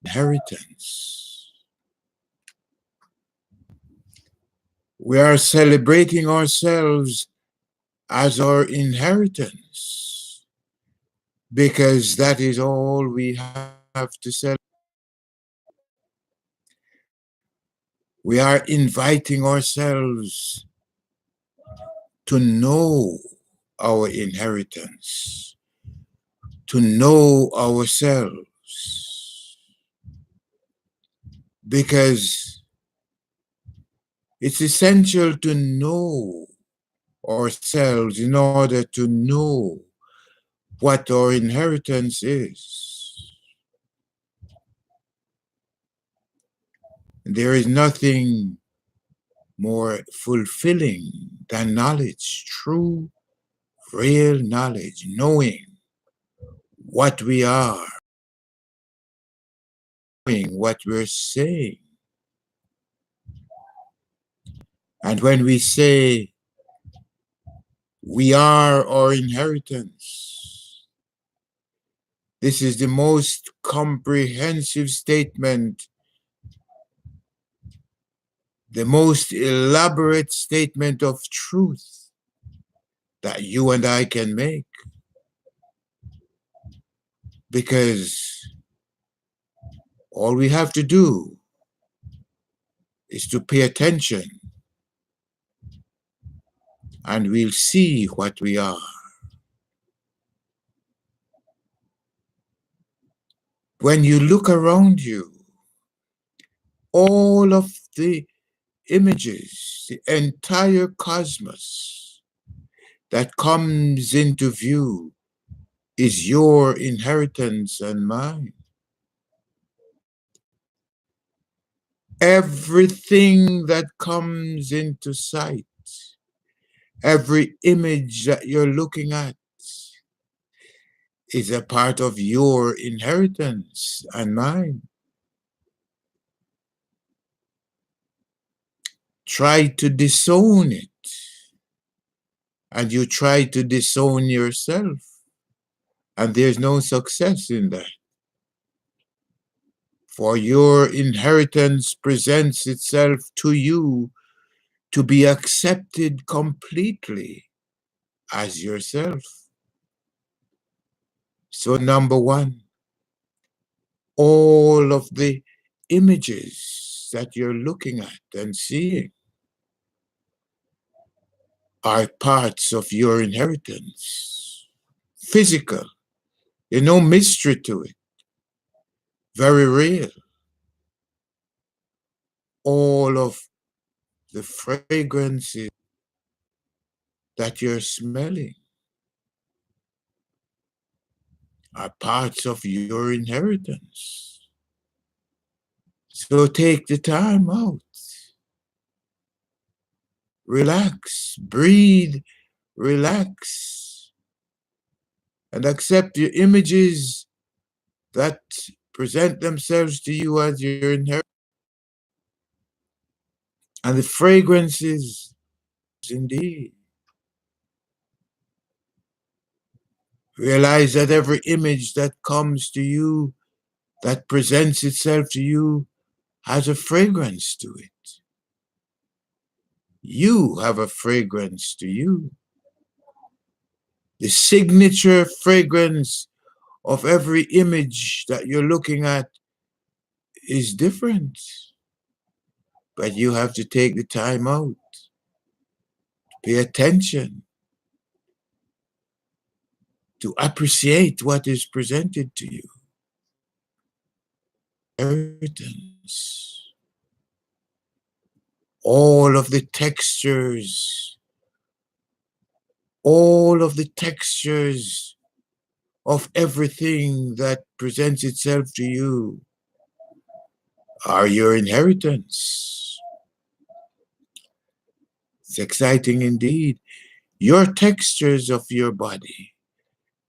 inheritance. We are celebrating ourselves as our inheritance because that is all we have to celebrate. We are inviting ourselves to know our inheritance, to know ourselves, because it's essential to know ourselves in order to know what our inheritance is. There is nothing more fulfilling than knowledge, true, real knowledge, knowing what we are, knowing what we're saying. And when we say we are our inheritance, this is the most comprehensive statement, the most elaborate statement of truth that you and I can make. Because all we have to do is to pay attention and we'll see what we are. When you look around you, all of the images, the entire cosmos that comes into view is your inheritance and mine. Everything that comes into sight, every image that you're looking at is a part of your inheritance and mine. Try to disown it, and you try to disown yourself, and there's no success in that. For your inheritance presents itself to you to be accepted completely as yourself. So number one, all of the images that you're looking at and seeing are parts of your inheritance. Physical, there's no mystery to it, very real. All of the fragrances that you're smelling are parts of your inheritance. So take the time out. Relax, breathe, relax, and accept your images that present themselves to you as your inheritance. And the fragrances, indeed. Realize that every image that comes to you, that presents itself to you, has a fragrance to it. You have a fragrance to you. The signature fragrance of every image that you're looking at is different. But you have to take the time out, pay attention, to appreciate what is presented to you. Inheritance. All of the textures, all of the textures of everything that presents itself to you are your inheritance. It's exciting indeed. Your textures of your body,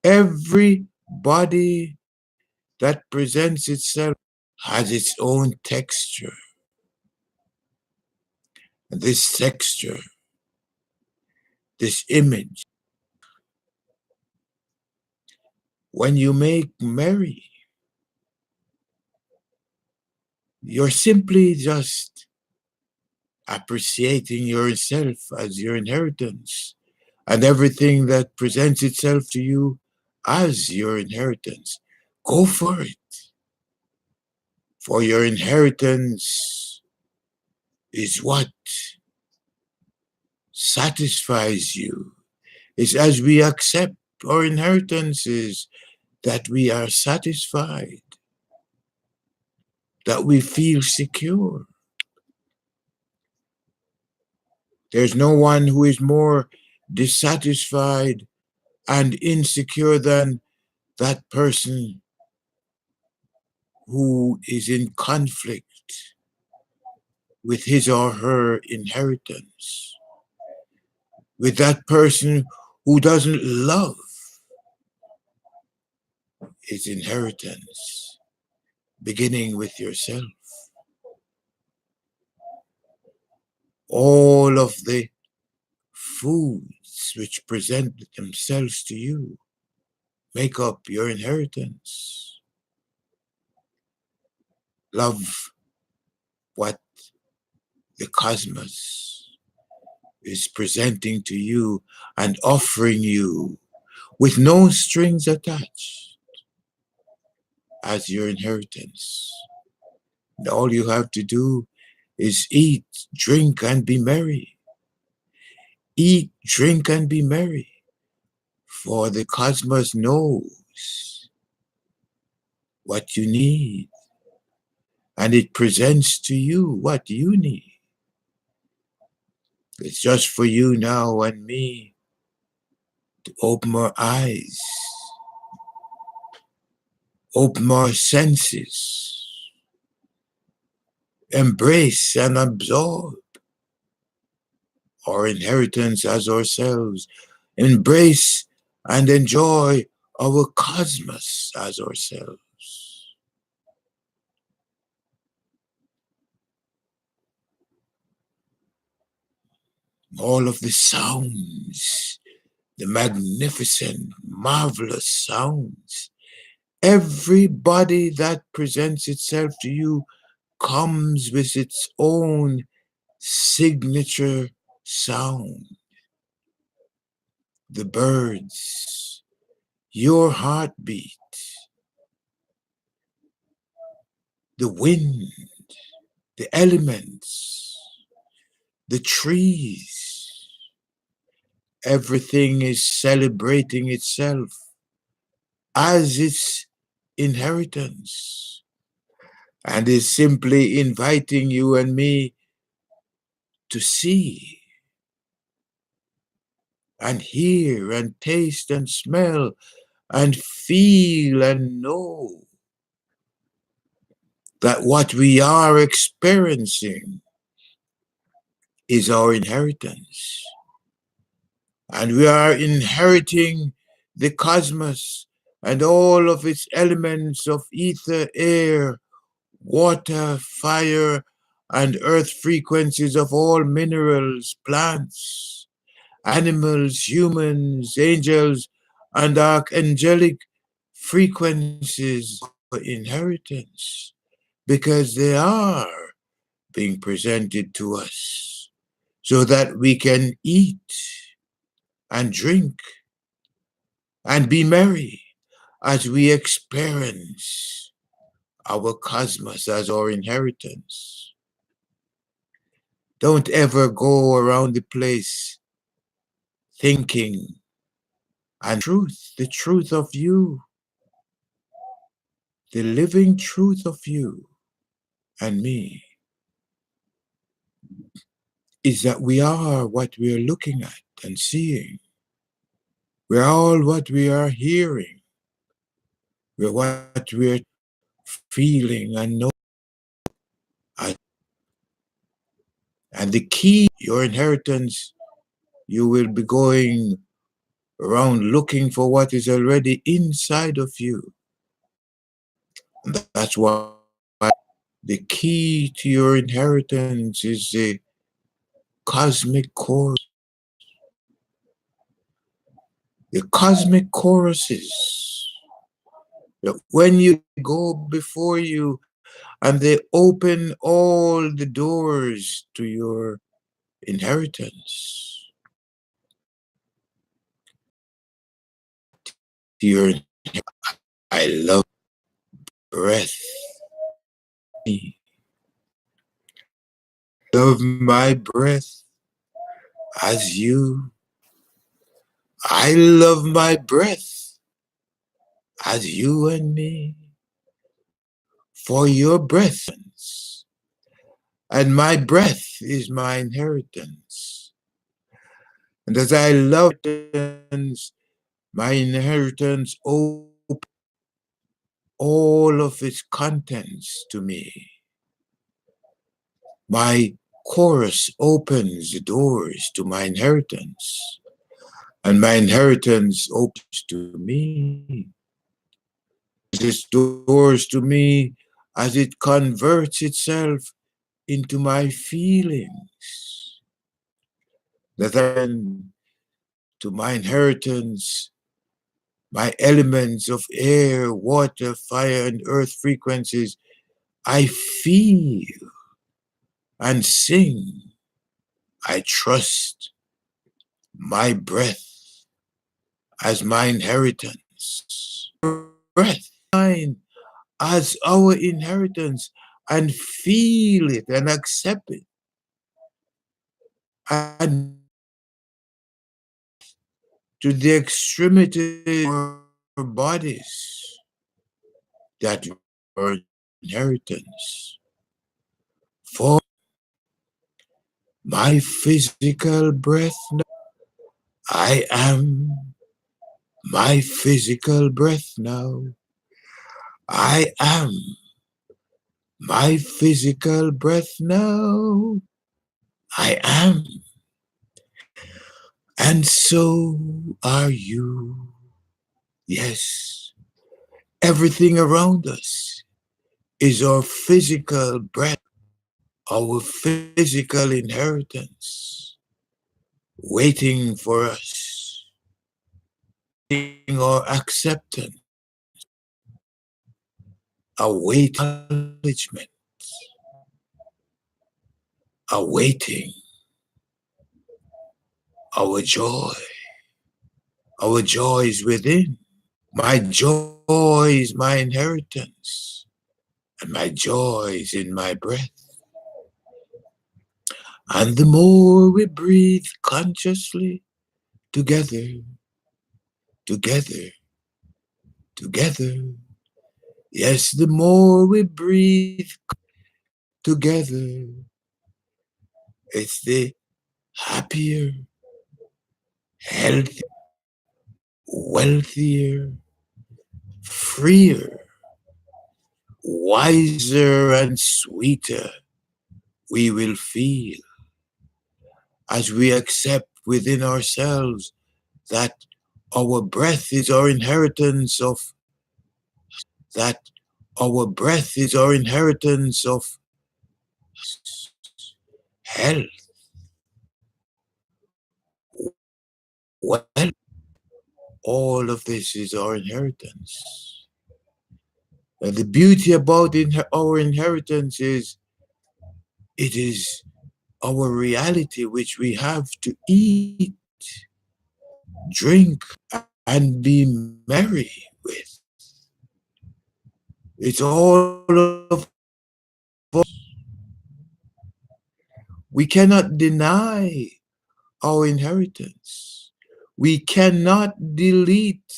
every body that presents itself has its own texture. And this texture, this image, when you make merry, You're simply just appreciating yourself as your inheritance and everything that presents itself to you as your inheritance. Go for it, for your inheritance is what satisfies you. It's as we accept our inheritances that we are satisfied, that we feel secure. There's no one who is more dissatisfied and insecure than that person who is in conflict with his or her inheritance, with that person who doesn't love his inheritance, beginning with yourself. All of the foods which present themselves to you make up your inheritance. Love what the cosmos is presenting to you and offering you with no strings attached as your inheritance. And all you have to do is eat, drink, and be merry. Eat, drink, and be merry, for the cosmos knows what you need, and it presents to you what you need. It's just for you now and me to open our eyes, open our senses, embrace and absorb our inheritance as ourselves, embrace and enjoy our cosmos as ourselves. All of the sounds, the magnificent, marvelous sounds, everybody that presents itself to you comes with its own signature sound. The birds, your heartbeat, the wind, the elements, the trees, everything is celebrating itself as its inheritance and is simply inviting you and me to see and hear and taste and smell and feel and know that what we are experiencing is our inheritance. And we are inheriting the cosmos and all of its elements of ether, air, water, fire, and earth frequencies of all minerals, plants, animals, humans, angels, and archangelic frequencies of inheritance, because they are being presented to us so that we can eat and drink and be merry as we experience our cosmos as our inheritance. Don't ever go around the place thinking and the truth of you, the living truth of you and me is that we are what we are looking at and seeing. We're all what we are hearing. We're what we are feeling and knowing. And the key, your inheritance, you will be going around looking for what is already inside of you. And that's why the key to your inheritance is the cosmic chorus. The cosmic choruses that when you go before you and they open all the doors to your inheritance. Your I love breath. Love my breath as you. I love my breath as you and me. For your breath, and my breath is my inheritance. And as I love inheritance, my inheritance opens all of its contents to me. My chorus opens the doors to my inheritance, and my inheritance opens to me. This doors to me as it converts itself into my feelings. That then to my inheritance, my elements of air, water, fire, and earth frequencies, I feel and sing. I trust my breath as my inheritance. Breath mine as our inheritance, and feel it and accept it and to the extremity of our bodies that are inheritance. For my physical breath, I am my physical breath now. I am my physical breath now. I am. And so are you. Yes. Everything around us is our physical breath, our physical inheritance, waiting for us, our acceptance, awaiting acknowledgement, awaiting our joy. Our joy is within. My joy is my inheritance, and my joy is in my breath. And the more we breathe consciously together, together, together, yes, the more we breathe together, it's the happier, healthier, wealthier, freer, wiser, and sweeter we will feel as we accept within ourselves that our breath is our inheritance of that our breath is our inheritance of health, well, all of this is our inheritance. And the beauty about our inheritance is it is our reality which we have to eat, drink, and be merry with. It's all of us. We cannot deny our inheritance. We cannot delete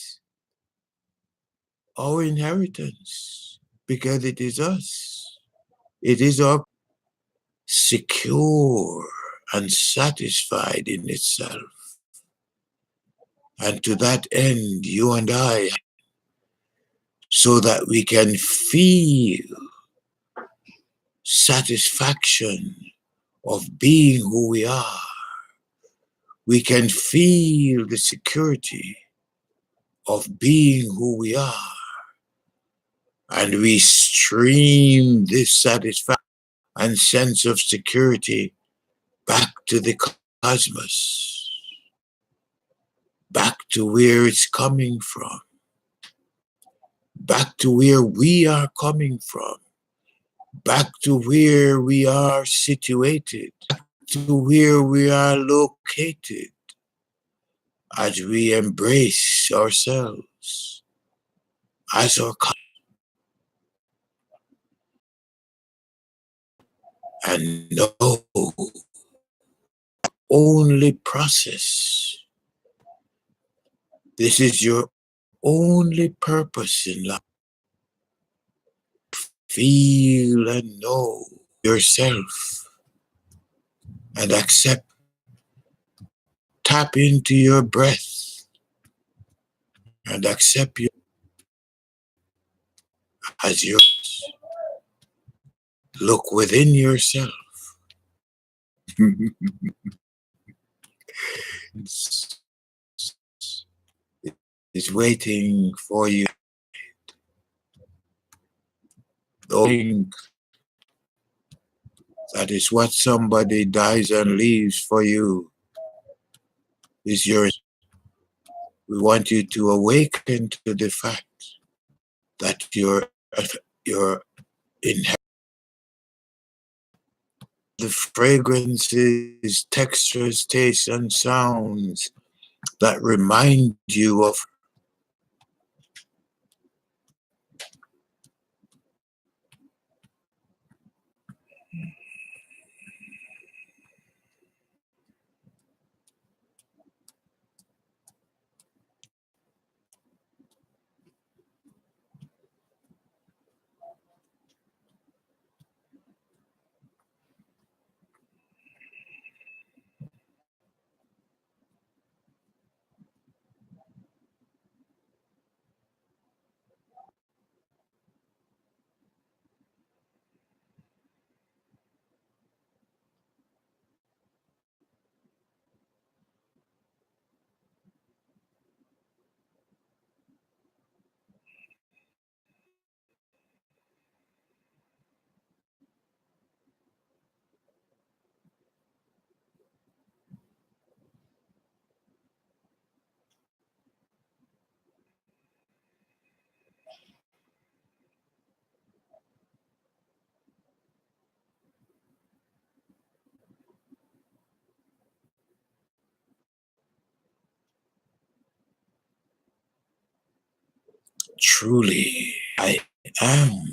our inheritance because it is us. It is our secure and satisfied in itself. And to that end, you and I, so that we can feel satisfaction of being who we are. We can feel the security of being who we are. And we stream this satisfaction and sense of security back to the cosmos, back to where it's coming from, back to where we are coming from. back to where we are situated, to where we are located, as we embrace ourselves as our and know only process. This is your only purpose in life. Feel and know yourself and accept. Tap into your breath and accept you as you look within yourself. It's waiting for you. Knowing that is what somebody dies and leaves for you is yours. We want you to awaken to the fact that you're in the fragrances, textures, tastes, and sounds that remind you of truly I am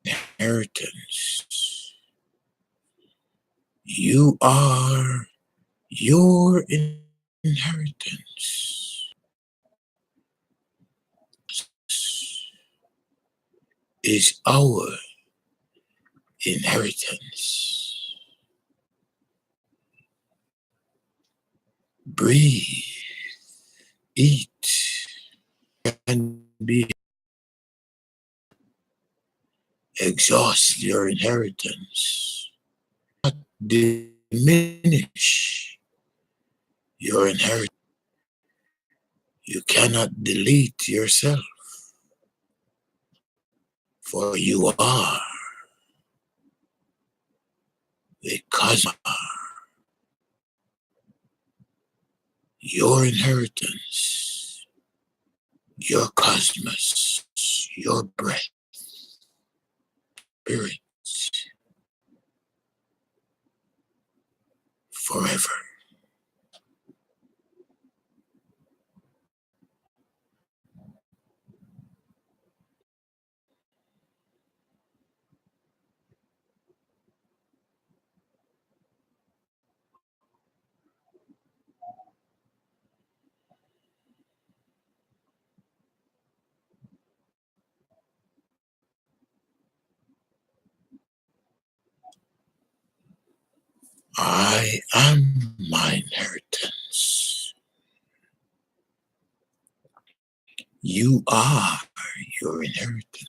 inheritance. You are your inheritance. Is our inheritance. Breathe, eat, and be. Exhaust your inheritance. Not diminish your inheritance. You cannot delete yourself, for you are the cosmos. Your inheritance, your cosmos, your breath, spirit, forever. I am my inheritance. You are your inheritance.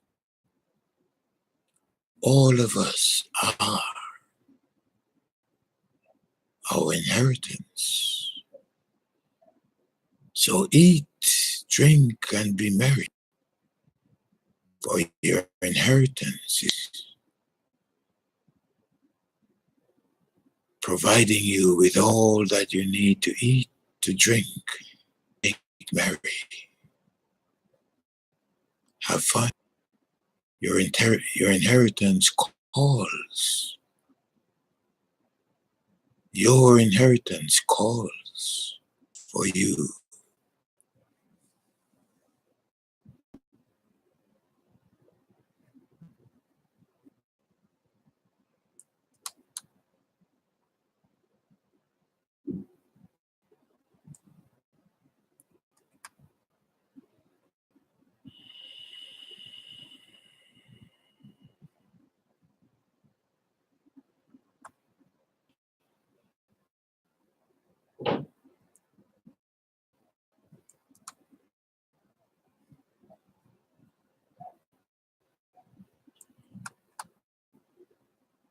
All of us are our inheritance. So eat, drink, and be merry, for your inheritance is providing you with all that you need to eat, to drink, make merry, have fun. Your inheritance calls. Your inheritance calls for you.